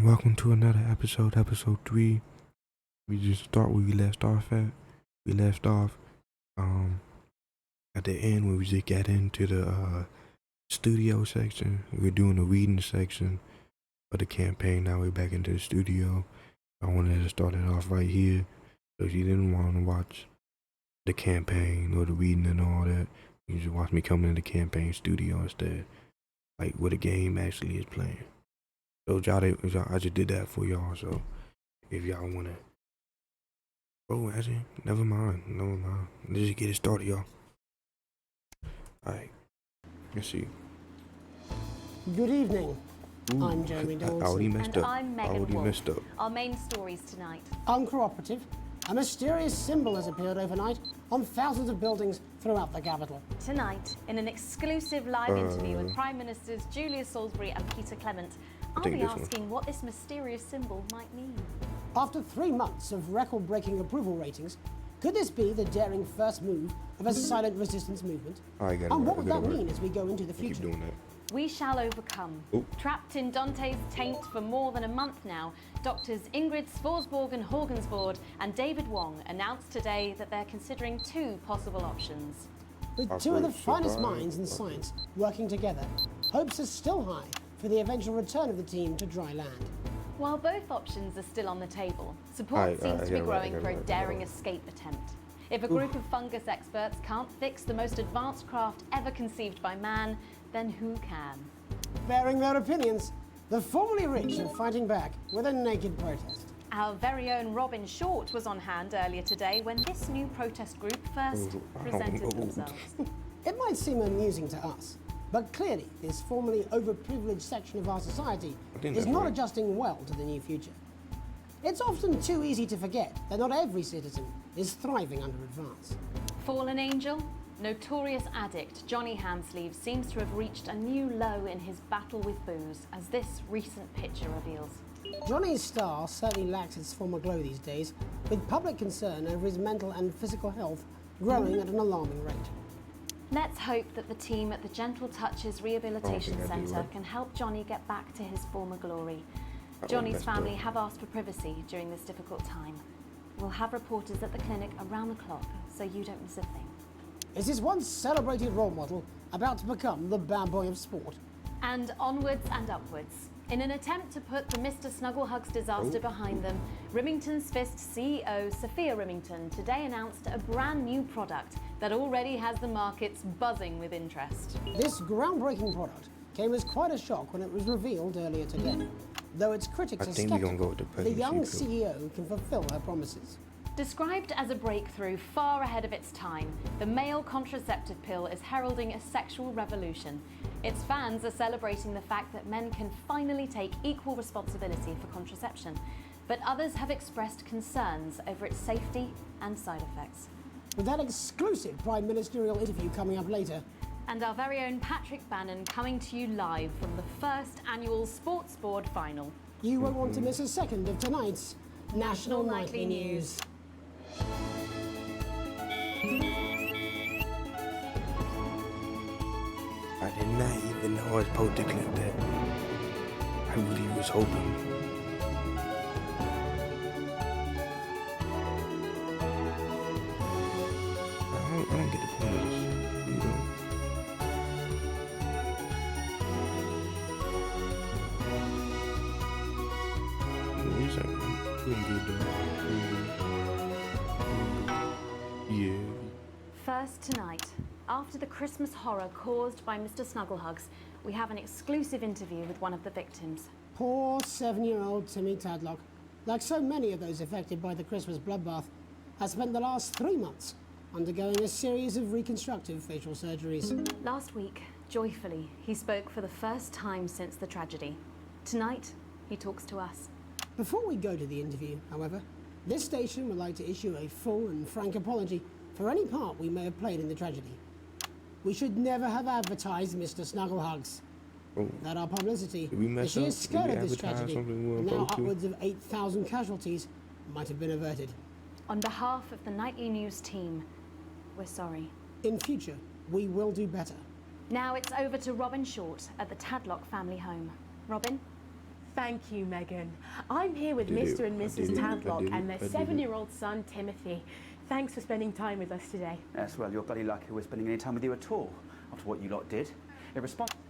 and welcome to another episode 3. We just start where we left off at. We left off at the end when we just got into the studio section. We're doing the reading section of the campaign. Now we're back into the studio. I wanted to start it off right here. So if you didn't want to watch the campaign or the reading and all that, you just watch me coming in the campaign studio instead, like where the game actually is playing. So I just did that for y'all. So if y'all wanna, actually, never mind. Let's just get it started, y'all. All right. Let's see. Good evening. I'm Jeremy Dawson. I already messed up. I'm Megan I already Wolf. messed up. Our main stories tonight. Uncooperative. A mysterious symbol has appeared overnight on thousands of buildings throughout the capital. Tonight, in an exclusive live interview with Prime Ministers Julia Salisbury and Peter Clement, I'll be asking what this mysterious symbol might mean. After 3 months of record-breaking approval ratings, could this be the daring first move of a silent resistance movement? And what would that mean as we go into the future? Keep doing that. We shall overcome. Trapped in Dante's taint for more than a month now, doctors Ingrid Svorsborg and Horgensvoord and David Wong announced today that they're considering 2 possible options. With 2 of the finest minds in science working together, hopes are still high for the eventual return of the team to dry land. While both options are still on the table, support seems to be growing for a daring escape attempt. If a group of fungus experts can't fix the most advanced craft ever conceived by man, then who can? Bearing their opinions, the formerly rich are fighting back with a naked protest. Our very own Robin Short was on hand earlier today when this new protest group first presented themselves. It might seem amusing to us, but clearly this formerly overprivileged section of our society is not adjusting well to the new future. It's often too easy to forget that not every citizen is thriving under advance. Fallen angel? Notorious addict Johnny Hamsleeve seems to have reached a new low in his battle with booze, as this recent picture reveals. Johnny's star certainly lacks its former glow these days, with public concern over his mental and physical health growing at an alarming rate. Let's hope that the team at the Gentle Touches Rehabilitation Centre can help Johnny get back to his former glory. Johnny's family have asked for privacy during this difficult time. We'll have reporters at the clinic around the clock, so you don't miss a thing. Is this once celebrated role model about to become the bad boy of sport? And onwards and upwards. In an attempt to put the Mr. Snugglehugs disaster behind them, Rimington's Fist CEO Sophia Rimington today announced a brand new product that already has the markets buzzing with interest. This groundbreaking product came as quite a shock when it was revealed earlier today. Though its critics are skeptical, the young CEO can fulfill her promises. Described as a breakthrough far ahead of its time, the male contraceptive pill is heralding a sexual revolution. Its fans are celebrating the fact that men can finally take equal responsibility for contraception, but others have expressed concerns over its safety and side effects. With that exclusive Prime Ministerial interview coming up later. And our very own Patrick Bannon coming to you live from the first annual Sports Board final. You won't want to miss a second of tonight's National Nightly News. I did not even know I was supposed to clip that. I really was hoping. I don't get the point of this. You know. Wait a second. Doing good though. Yeah. First tonight, after the Christmas horror caused by Mr. Snugglehugs, we have an exclusive interview with one of the victims. Poor 7-year-old Timmy Tadlock, like so many of those affected by the Christmas bloodbath, has spent the last 3 months undergoing a series of reconstructive facial surgeries. Last week, joyfully, he spoke for the first time since the tragedy. Tonight, he talks to us. Before we go to the interview, however, this station would like to issue a full and frank apology for any part we may have played in the tragedy. We should never have advertised Mr. Snugglehugs. That our publicity, the sheer scale of this tragedy, and now upwards of 8,000 casualties, might have been averted. On behalf of the Nightly News team, we're sorry. In future, we will do better. Now it's over to Robin Short at the Tadlock family home. Robin? Thank you, Megan. I'm here with Did it. Mr. and I Mrs. did it. I Tadlock did it. and I their did it. 7-year-old son, Timothy. Thanks for spending time with us today. Yes, well, you're bloody lucky we're spending any time with you at all, after what you lot did. Irresponsible.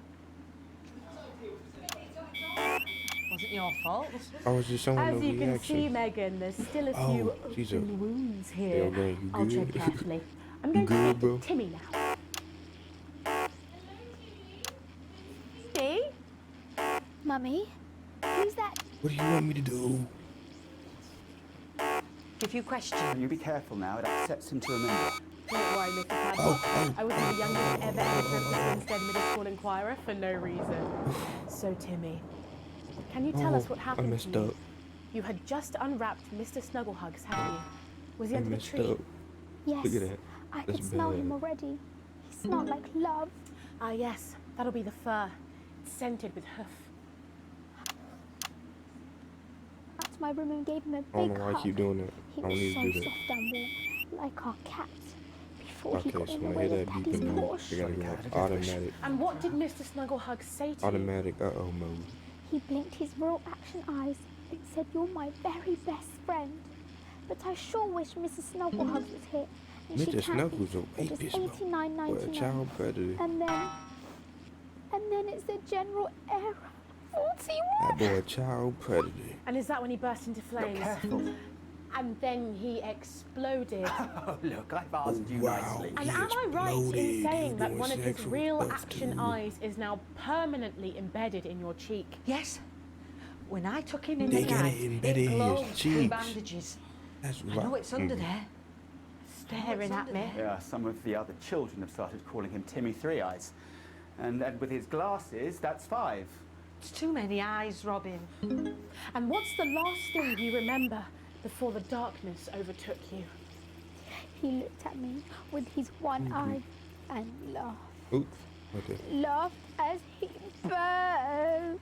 Wasn't your fault. I was just showing As the you can reaction. see, Megan, there's still a Oh, few she's a- open wounds Yo, here. man, you I'll good? tread carefully. I'm You going to good, speak bro? to Timmy now. See? Mummy, who's that? What do you want me to do? If you question, You be careful now, it upsets him to remember. Don't worry, Mr. Tadlock. Oh, I wasn't the youngest ever entered the Grinstead Middle School Inquirer for no reason. So, Timmy, can you tell us what I happened messed to you? up. You had just unwrapped Mr. Snugglehugs, hadn't you? Was he I under the messed tree? up. Yes. Look at that. I That's can smell bad. him already. He smelled like love. Ah, yes. That'll be the fur. It's scented with hoof. Back to my room and gave him a I don't big know why I hug. keep doing that. He I don't was need so to do that. soft and warm, like our cat. Before he Okay, got so in the when I way hear of that Daddy's beeping, you Porsche. gotta go Sorry, like Cat, I did wish. automatic, And what did Mr. Snugglehug say to you? automatic uh-oh mode. He blinked his real action eyes and said, "You're my very best friend." But I sure wish Mrs. Snugglehugs was here. And she Mr. can't Snuggles be. will It rape is this mode. What a $89.99. child predator. And then it's the general error. 41. That boy a child predator. And is that when he burst into Look flames? careful. And then he exploded. Oh, look, I've asked you wow. nicely. And He am I right exploded. in saying He that doing one of his sexual real stuff action too. eyes is now permanently embedded in your cheek? yes. When I took him in They the got night, it embedded in his glowed through cheeks. bandages. That's I right. know it's under Mm. there. Staring at me. Yeah, some of the other children have started calling him Timmy Three Eyes. And with his glasses, that's 5. It's too many eyes, Robin. And what's the last thing you remember before the darkness overtook you? He looked at me with his one eye and laughed. Oops. Okay. Laughed as he burned.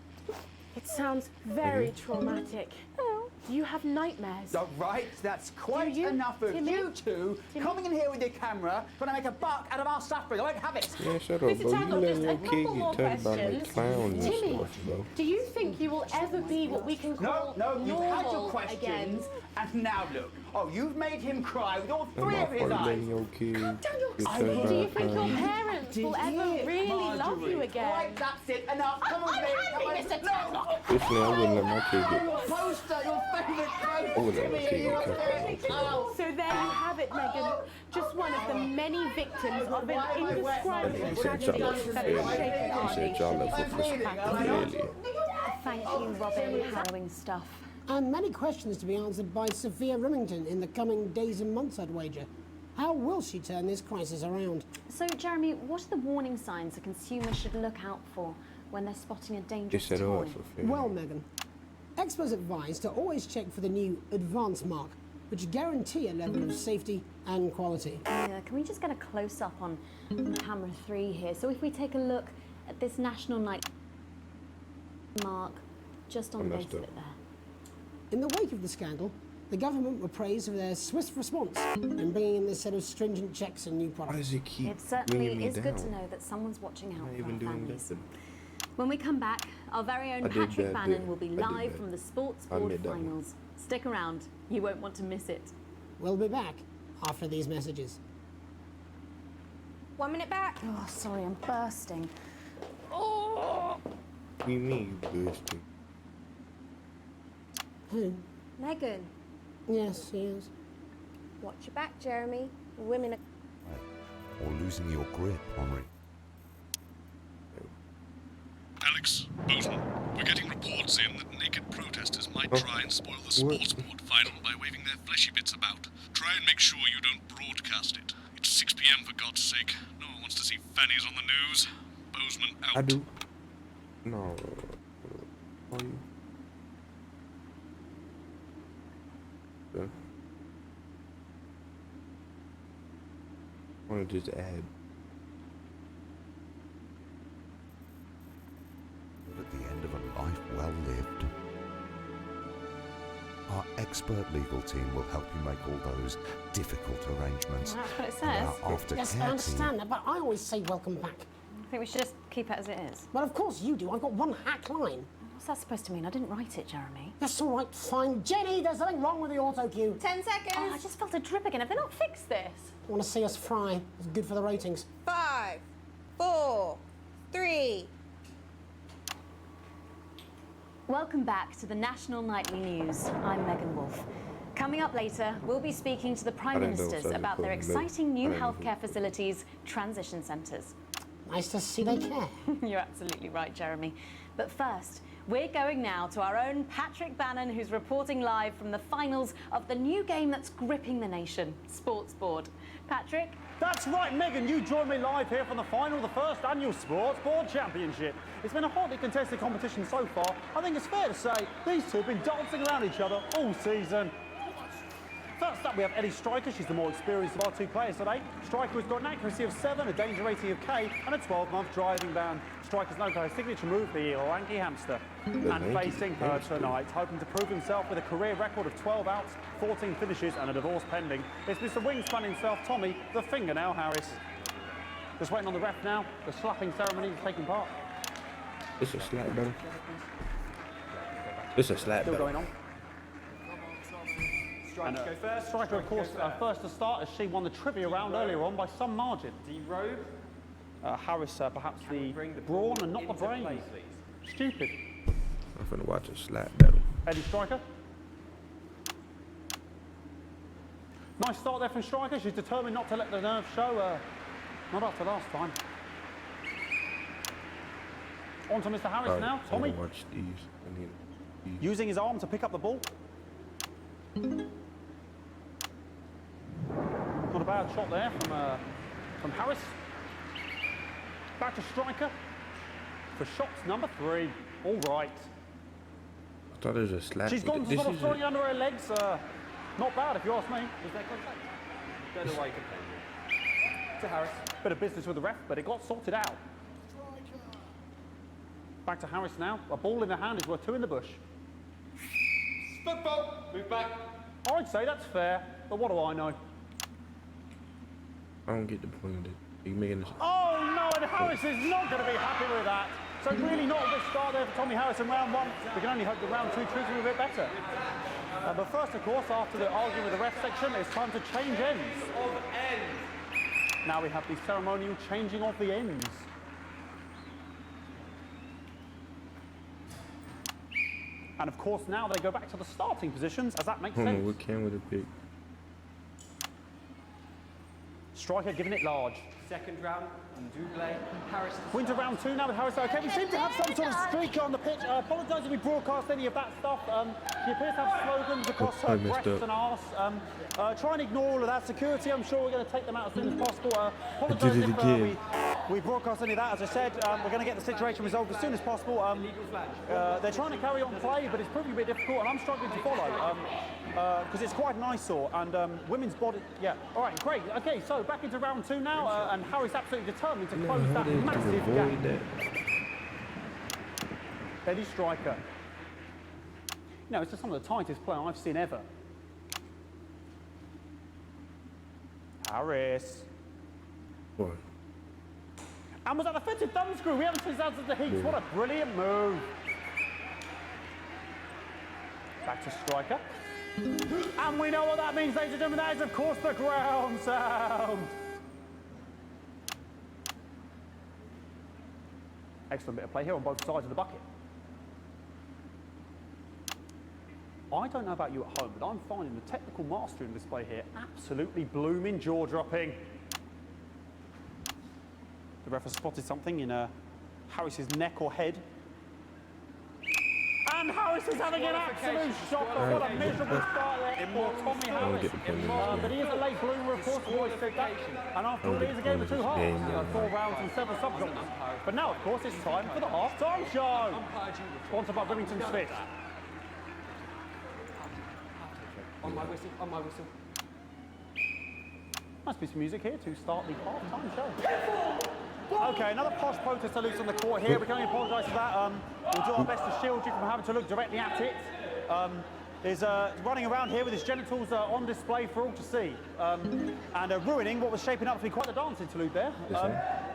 It sounds very traumatic. Oh, Do you have nightmares? All right, that's quite you, enough of Timmy? you two Timmy? coming in here with your camera, trying to make a buck out of our suffering. I won't have it. Yeah, shut up, Mr. bro. You Tadlock, letting just a your kid couple more get touched by like questions. clowns and Timmy, stuff, bro. do you think you will ever be what we can call No, you've had your normal questions, again? and now look. Oh, you've made him cry with all That 3 of his motherfucker eyes. letting your kid get touched I by will. Do you a think your clown. parents will ever really love you again? Right, that's it. Enough. Come on, I'm babe. happy, Come on. Mr. No. Tadlock. Listen, I wouldn't let my kid get. Your poster, your favourite poster. I wouldn't let my Timmy, kid you're get touched by no okay. clown. Oh. So there you have it, Megan. Just one of the many victims of an indescribable He said tragedy y'all left that for has shaken failure. our He said nation. y'all left for failure. Thank you, Robin. Harrowing stuff. And many questions to be answered by Sophia Remington in the coming days and months, I'd wager. How will she turn this crisis around? So, Jeremy, what are the warning signs a consumer should look out for when they're spotting a They dangerous set her toy? up for failure. Well, Megan, experts advise to always check for the new Advance mark, which guarantee a level of safety and quality. Yeah, can we just get a close-up on camera 3 here? So if we take a look at this National Night mark just on the base messed of up. it there. In the wake of the scandal, the government were praised for their swift response in bringing in this set of stringent checks and new Why products. does it keep It certainly bringing me is down? good to know that someone's watching out Not for even our doing families. that. When we come back, our very own I did Patrick that, Bannon did- will be I did live that. from the Sports I Board admit that one. finals. Stick around, you won't want to miss it. We'll be back after these messages. 1 minute back. Oh, sorry, I'm bursting. What do you mean, bursting? Who? Megan, Yes, yes. watch your back, Jeremy. Women are... Or losing your grip, Henri. Alex, Bozeman, we're getting reports in that naked protesters might try and spoil the sports board final by waving their fleshy bits about. Try and make sure you don't broadcast it. It's 6 p.m. for God's sake. No one wants to see fannies on the news. Bozeman out. I do. No. Are you? Yeah. I want to just add. At the end of a life well lived. Our expert legal team will help you make all those difficult arrangements. That's what it And says. our aftercare Yes, I team. understand that, but I always say welcome back. I think we should just keep it as it is. Well, of course you do. I've got one hack line. What's that supposed to mean? I didn't write it, Jeremy. That's all right, fine. Jenny, there's something wrong with the auto cue. 10 seconds. Oh, I just felt a drip again. Have they not fixed this? Want to see us fry? It's good for the ratings. 5, 4, 3. Welcome back to the National Nightly News. I'm Megan Wolf. Coming up later, we'll be speaking to the Prime Ministers about their exciting new healthcare facilities, transition centres. Nice to see they care. You're absolutely right, Jeremy. But first, we're going now to our own Patrick Bannon, who's reporting live from the finals of the new game that's gripping the nation, Sports Board. Patrick? That's right, Megan. You join me live here from the final of the first annual Sports Board Championship. It's been a hotly contested competition so far. I think it's fair to say these two have been dancing around each other all season. First up, we have Eddie Striker. She's the more experienced of our two players today. Striker has got an accuracy of 7, a danger rating of K, and a 12-month driving ban. Striker's known for her signature move, the lanky hamster. And facing her tonight, hoping to prove himself with a career record of 12 outs, 14 finishes, and a divorce pending, it's Mr. Wingspan himself, Tommy, the Fingernail Harris. Just waiting on the ref now. The slapping ceremony is taking part. It's a slap battle. It's a slap Still battle. going on. Striker, go first. Striker, of course, first to start as she won the trivia round earlier on by some margin. D-Robe. Harris, perhaps the brawn and not the brain. Stupid. I'm finna watch a slap battle. Eddie Striker. Nice start there from Striker. She's determined not to let the nerves show. Not after last time. On to Mr. Harris now. I Tommy. wanna watch these. I need these. Using his arm to pick up the ball. Not a bad shot there from Harris. Back to Striker for shots number 3. All right. I thought it was a slap. She's gone to sort of throwing under her legs. Not bad if you ask me. Was there contact? Don't know why you complained. To Harris. Bit of business with the ref, but it got sorted out. Back to Harris now. A ball in the hand is worth 2 in the bush. Football. Move back. I'd say that's fair, but what do I know? I don't get the point of it. You making this. Oh no, and Harris is not going to be happy with that. So really not a good start there for Tommy Harris in round 1. We can only hope that round 2 treats him a bit better. But first, of course, after the arguing with the ref section, it's time to change ends. Of ends. Now we have the ceremonial changing of the ends. And of course, now they go back to the starting positions, as that makes I don't know sense. what camera to pick. Striker giving it large. Second round. And double. Harris. We're into round 2 now with Harris. Okay, we seem to have some sort of streak on the pitch. I apologise if we broadcast any of that stuff. She appears to have slogans across her breasts and arse. Try and ignore all of that. Security, I'm sure we're going to take them out as soon as possible. Apologise if we broadcast any of that. As I said, we're going to get the situation resolved as soon as possible. They're trying to carry on play, but it's proving a bit difficult, and I'm struggling to follow. Because it's quite an eyesore, and women's body, yeah. All right, great. Okay, so back into round 2 now, and Harry's absolutely determined to close that massive gap. Eddie Striker. You know, it's just some of the tightest play I've seen ever. Harris. What? And was that the fitted thumb screw? We haven't seen that since the heats. What a brilliant move. Back to Striker. And we know what that means, ladies and gentlemen. That is, of course, the ground sound. Excellent bit of play here on both sides of the bucket. I don't know about you at home, but I'm finding the technical mastery in display here absolutely blooming jaw-dropping. The ref has spotted something in Harris's neck or head. And Harris is having an absolute shocker. What a miserable start there for Tommy Harris. But he is a late bloomer, of course, always said that. And after all, it is a game of 2 halves. 4 rounds and 7 subgenres. But now, of course, it's time for the half-time show. Sponsored by Remington Smith. On my whistle, on my whistle. Nice piece of music here to start the half-time show. Okay, another posh protester loose on the court here. We can only apologise for that. We'll do our best to shield you from having to look directly at it. is running around here with his genitals on display for all to see, and ruining what was shaping up to be quite the dance interlude there.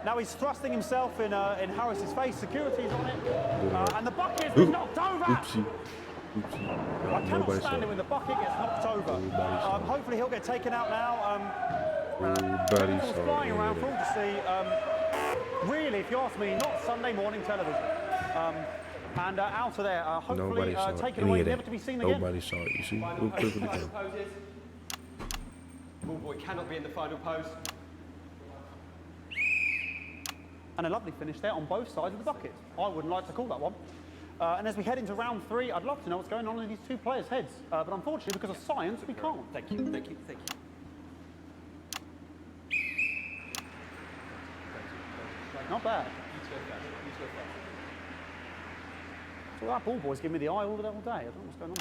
Now he's thrusting himself in Harris's face. Security's on it, and the bucket has been knocked over. Oopsie. I cannot stand it when the bucket gets knocked over. Hopefully he'll get taken out now. Genitals flying around for all to see. Really, if you ask me, not Sunday morning television. And out of there, hopefully taken away, never to be seen again. Nobody saw it, you see? We'll click with the camera. Ball boy cannot be in the final pose. And a lovely finish there on both sides of the bucket. I wouldn't like to call that one. And as we head into round 3, I'd love to know what's going on in these two players' heads. But unfortunately, because of science, we can't. Thank you, thank you, thank you. Not bad. So that ball boy's giving me the eye all day. I don't know what's going on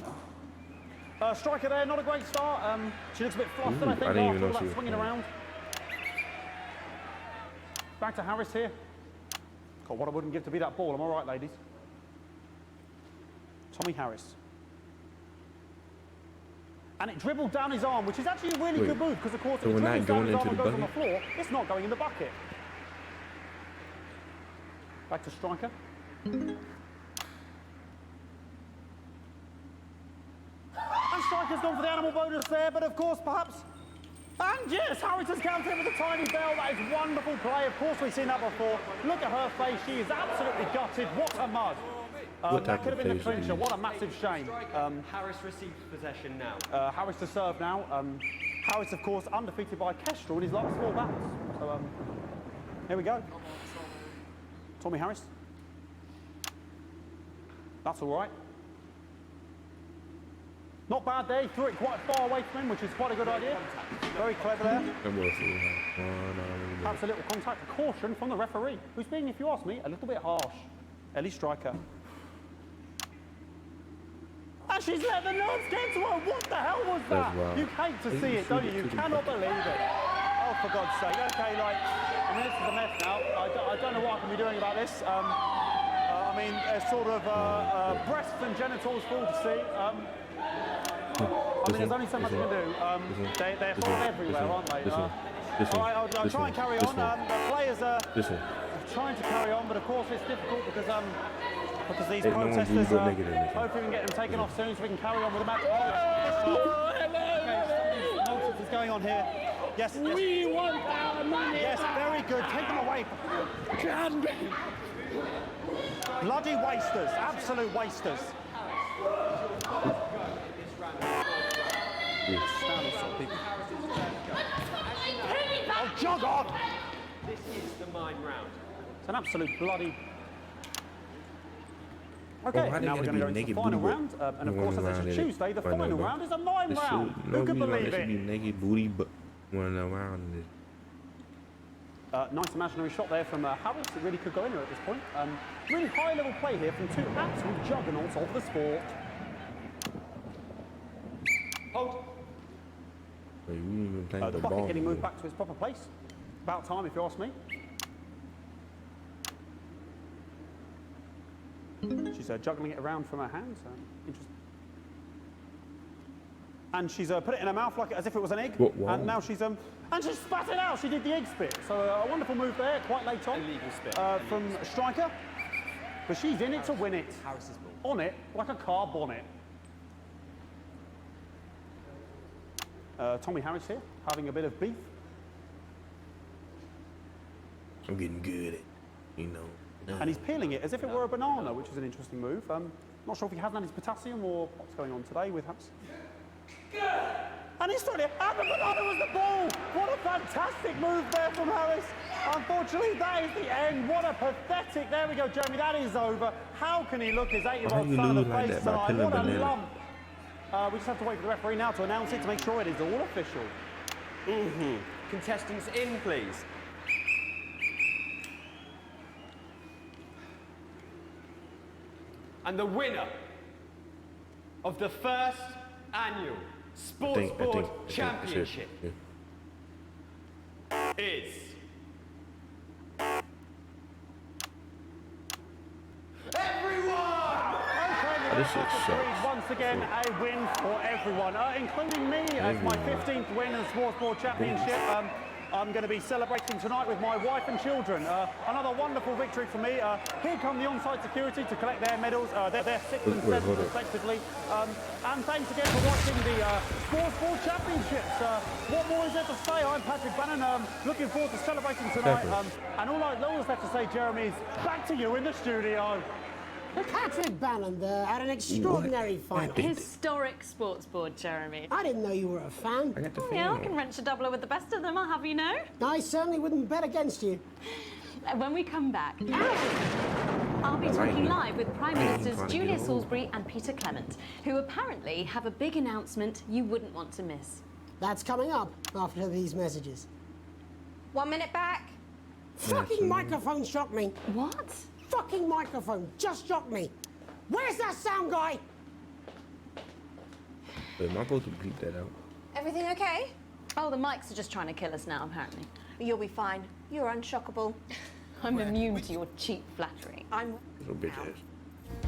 there. Striker there, not a great start. She looks a bit flustered, I think, after all that swinging around. Back to Harris here. God, what I wouldn't give to be that ball. Am I right, ladies? Tommy Harris. And it dribbled down his arm, which is actually a really good move, because of course, if it dribbles down his arm and goes on the floor, it's not going in the bucket. Back to Striker. And Striker's gone for the animal bonus there, but of course, perhaps... And yes, Harris has countered with a tiny bell. That is wonderful play. Of course, we've seen that before. Look at her face. She is absolutely gutted. What a mud. That could have been the clincher. What a massive shame. Harris receives possession now. Harris to serve now. Harris, of course, undefeated by Kestrel in his last 4 bouts. So, here we go. Tommy Harris. That's all right. Not bad there. He threw it quite far away from him, which is quite a good idea. Very clever there. Perhaps a little contact. A caution from the referee, who's being, if you ask me, a little bit harsh. Ellie Striker. And she's let the nerves get to her. What the hell was that? Wow. You hate to see it, don't you? You cannot believe it. Oh, for God's sake. Okay, like, I mean, this is a mess now. I don't know what I can be doing about this. I mean, sort of breasts and genitals for all to see. I mean, there's only so much you can do. They're hot everywhere, aren't they? All right, I'll try and carry on. The players are trying to carry on, but of course it's difficult because these protesters, hopefully we can get them taken off soon so we can carry on with the match. Nonsense is going on here. Yes. We want our money. Yes, very good. Take them away. Bloody wasters. Absolute wasters. Oh, jog on! This is the mime round. It's an absolute bloody... Okay, now we're going to go into the final round. And of course, as it's Tuesday, the final round is a mime round. Who can believe it? Naked booty, but running around. Nice imaginary shot there from Harris. It really could go in there at this point. Really high-level play here from 2 absolute juggernauts of the sport. Hold. The bucket getting moved back to its proper place. About time, if you ask me. She's juggling it around from her hands. Interesting. And she's put it in her mouth like as if it was an egg. Wow. And now she's and she spat it out. She did the egg spit. So a wonderful move there, quite late on. Illegal spit. From Striker. But she's in it to win it. Harris's ball. On it like a car bonnet. Tommy Harris here, having a bit of beef. I'm getting good at, you know. And he's peeling it as if it were a banana, which is an interesting move. Not sure if he hasn't had his potassium or what's going on today with Harris. And he's throwing it, and the banana was the ball! What a fantastic move there from Harris. Unfortunately, that is the end. What a pathetic, there we go, Jeremy, that is over. How can he look his 8-year-old son in the face tonight? What a lump. We just have to wait for the referee now to announce it to make sure it is all official. Contestants in, please. And the winner of the first annual Sports Board Championship is... Everyone! Okay, This shit sucks. Once again, a win for everyone, including me as my 15th win in the Sports Board Championship. I'm going to be celebrating tonight with my wife and children. Another wonderful victory for me. Here come the on-site security to collect their medals. They're 6th and 7th respectively. And thanks again for watching the Sports Board Championships. What more is there to say? I'm Patrick Bannon. Looking forward to celebrating tonight. And all I always have to say, Jeremy, is back to you in the studio. Patrick Bannon there had an extraordinary final. Historic sports board, Jeremy. I didn't know you were a fan. I got the Yeah, I can wrench a doubler with the best of them, I'll have you know. I certainly wouldn't bet against you. When we come back, I'll be talking live with Prime Ministers Julia Salisbury and Peter Clement, who apparently have a big announcement you wouldn't want to miss. That's coming up after these messages. 1 minute back. Fucking microphone shocked me. What? Fucking microphone just shocked me. Where's that sound guy? Am I supposed to bleep that out? Everything okay? Oh, the mics are just trying to kill us now, apparently. You'll be fine. You're unshockable. I'm immune to your cheap flattery. I'm... Little bitch ass.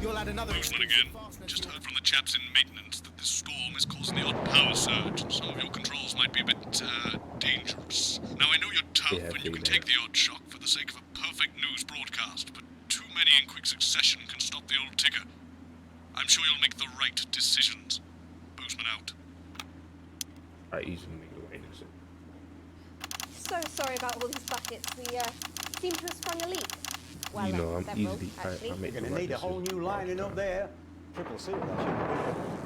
You'll add another Postman again. Just heard from the chaps in maintenance that this storm is causing the odd power surge, and some of your controls might be a bit, dangerous. Now, I know you're tough, and you can take the odd shock for the sake of a perfect news broadcast, but too many in quick succession can stop the old ticker. I'm sure you'll make the right decisions. Postman out. I easily make the right decision. So sorry about all these buckets. We seem to have sprung a leak. Well, You know, I'm several, easily, actually. I make the You're going right to need a whole decision new all the lining up time. there. Triple suit,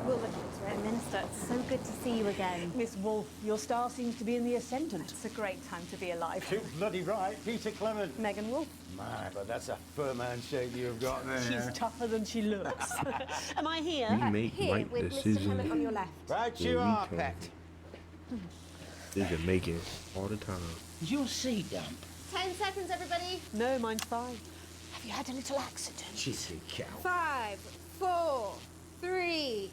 We'll look into it, Minister. It's so good to see you again. Miss Wolf, your star seems to be in the ascendant. It's a great time to be alive. Too bloody right, Peter Clement. Megan Wolf. My, but that's a firm handshake you've got there. She's tougher than she looks. Am I here? We make Here, right with Mr. decisions. Clement on your left. Right Yeah, you we are, can. Pet. Decision making all the time. Is your seat damp? 10 seconds, everybody. No, mine's fine. Have you had a little accident? Cheeky cow. 5, 4, 3.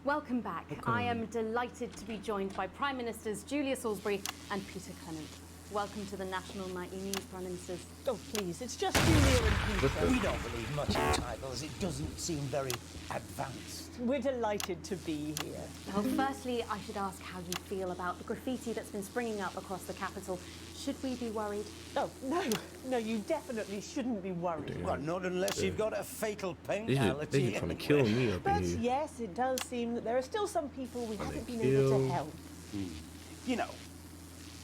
Welcome back. I am delighted to be joined by Prime Ministers Julia Salisbury and Peter Clement. Welcome to the National Nightly News, Prime Ministers. Oh, please, it's just Julia and Peter. We don't believe much in titles. It doesn't seem very advanced. We're delighted to be here. Well, firstly, I should ask how you feel about the graffiti that's been springing up across the capital. Should we be worried? Oh, no, you definitely shouldn't be worried. Well, not unless you've got a fatal They penalty. just trying to kill me up But in here. yes, it does seem that there are still some people we haven't been kill. able to help. You know,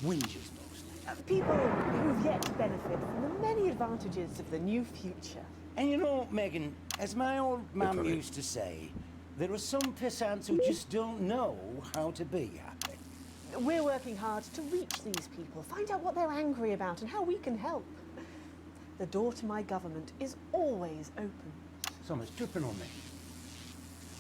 whingers mostly. People who've yet to benefit from the many advantages of the new future. And you know, Megan, as my old mum funny. used to say, there are some pissants who just don't know how to be happy. We're working hard to reach these people, find out what they're angry about and how we can help. The door to my government is always open. Someone's tripping on me.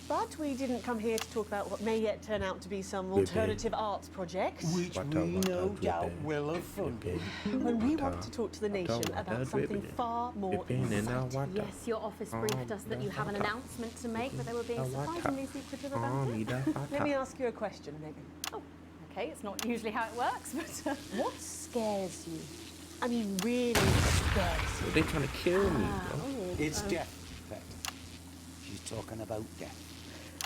But we didn't come here to talk about what may yet turn out to be some alternative arts project. Which we no doubt will have funded. When we want to talk to the nation about something far more exciting. Yes, your office briefed us that you have an announcement to make, but they were being surprisingly secretive about it. Let me ask you a question, Megan. Oh, okay, it's not usually how it works, but... What scares you? I mean, really scares you? They trying to kill me. It's death, Pet. She's talking about death.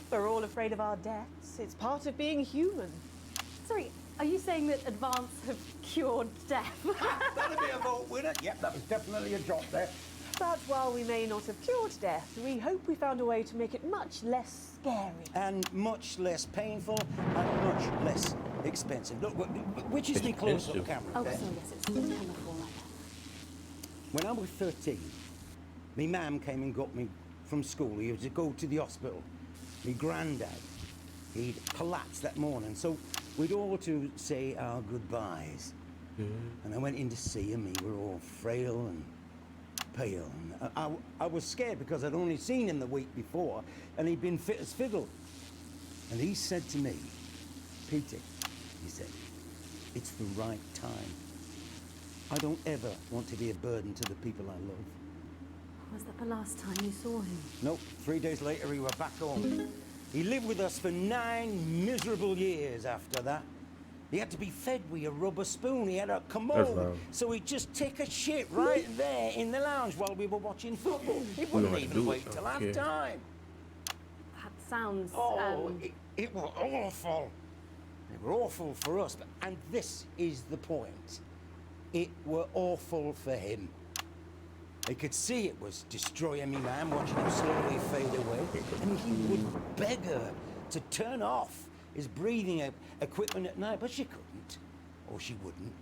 We're all afraid of our deaths. It's part of being human. Sorry, are you saying that Advance have cured death? That'll be a vote winner. Yep, that was definitely a drop there. But while we may not have cured death, we hope we found a way to make it much less scary. And much less painful and much less expensive. Look, which is the close-up camera? Oh, there? so yes, it's camera 4 like that. When I was 13, my mum came and got me from school. He was to go to the hospital. My granddad, he'd collapsed that morning, so we'd all to say our goodbyes. And I went in to see him. We were all frail and pale. And I was scared because I'd only seen him the week before, and he'd been fit as fiddle. And he said to me, Peter, he said, it's the right time. I don't ever want to be a burden to the people I love. Was that the last time you saw him? Nope, 3 days later we were back home. He lived with us for 9 miserable years after that. He had to be fed with a rubber spoon. He had a That's commode. loud. So he'd just take a shit right there in the lounge while we were watching football. He We wouldn't don't have to even do it, wait though. till Yeah. half time. That sounds. Oh, it was awful. It were awful for us, and this is the point. It were awful for him. He could see it was destroying me, man, watching him slowly fade away, and he would beg her to turn off his breathing equipment at night, but she couldn't, or she wouldn't.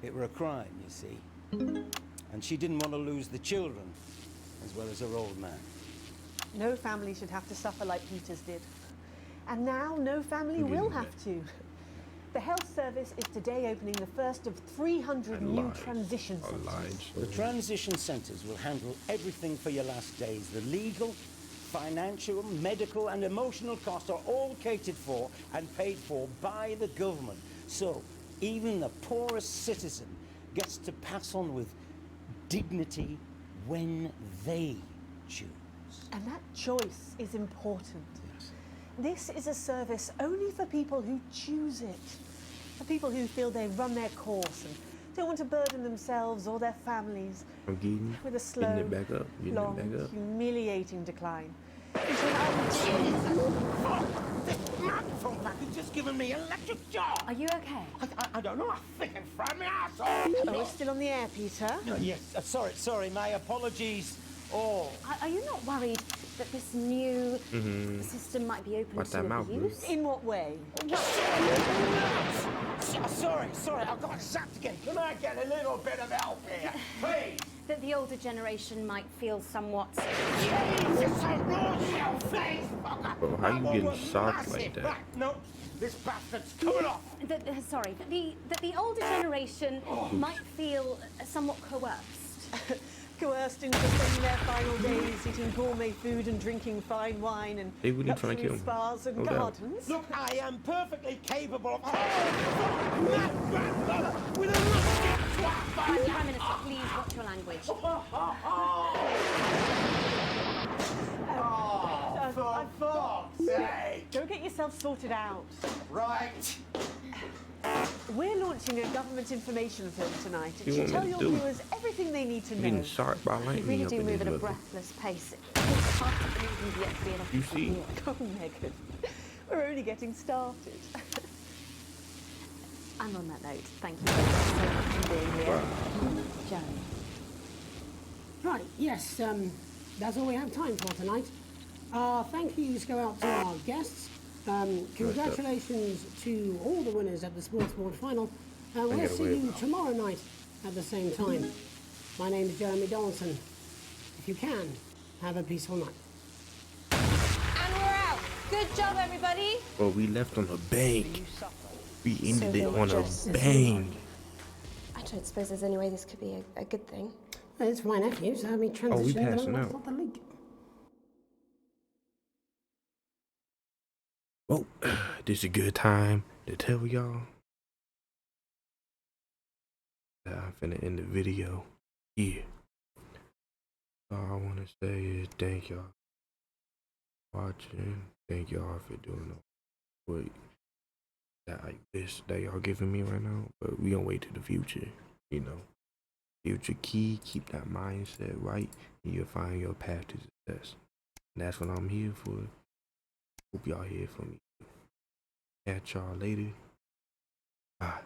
It were a crime, you see, and she didn't want to lose the children, as well as her old man. No family should have to suffer like Peter's did. And now no family will have to. The health service is today opening the first of 300 new transition centres. The transition centres will handle everything for your last days. The legal, financial, medical and emotional costs are all catered for and paid for by the government. So even the poorest citizen gets to pass on with dignity when they choose. And that choice is important. This is a service only for people who choose it. For people who feel they've run their course and don't want to burden themselves or their families I'm getting, with a slow, getting it back up. Getting long, it back up. humiliating decline. Microphone back has just given me an electric shock. Are you okay? I don't know. I think I fried my ass off. Oh, we're still on the air, Peter. Yes. Sorry. My apologies. Oh. Are you not worried that this new system might be open What's to that mouth, abuse? In what way? Sorry, I've got zapped again. Can I get a little bit of help here, please? That the older generation might feel somewhat. Jesus, I rolled your face, fucker. Bro, how you getting shocked like that? Right, no, this bastard's coming off. Sorry, that the older generation might feel somewhat coerced. Coerced into spending their final days eating gourmet food and drinking fine wine and They really trying to kill luxury him. spas and No doubt. gardens. Look, I am perfectly capable of... that grandmother with a musket twat. Prime Minister, please watch your language. For fuck's sake. Go get yourself sorted out. Right. We're launching a government information film tonight. It You should want tell me your to do? viewers everything they need to I'm know. getting shocked by You lightning really up do in move this at a level. breathless pace. It's hard to believe you've yet to be in a You see? Oh, Megan, we're only getting started. And on that note, thank you so much for being here. Jeremy. Right, yes, that's all we have time for tonight. Thank yous go out to our guests. Congratulations to all the winners at the Sports Board final. And we'll see you tomorrow night at the same time. My name is Jeremy Donaldson. If you can, have a peaceful night. And we're out. Good job, everybody. Well, we left on a bang. We ended So it on a just- bang. I don't suppose there's any way this could be a good thing. It's my nephew, so we transitioned passing along out. with the league. Well, this is a good time to tell y'all that I'm finna end the video here. All I want to say is thank y'all for watching. Thank y'all for doing what that I wish that y'all giving me right now. But we gonna wait to the future, you know. Future key, keep that mindset right, and you'll find your path to success. And that's what I'm here for. Hope y'all here for me. Catch y'all later. Bye.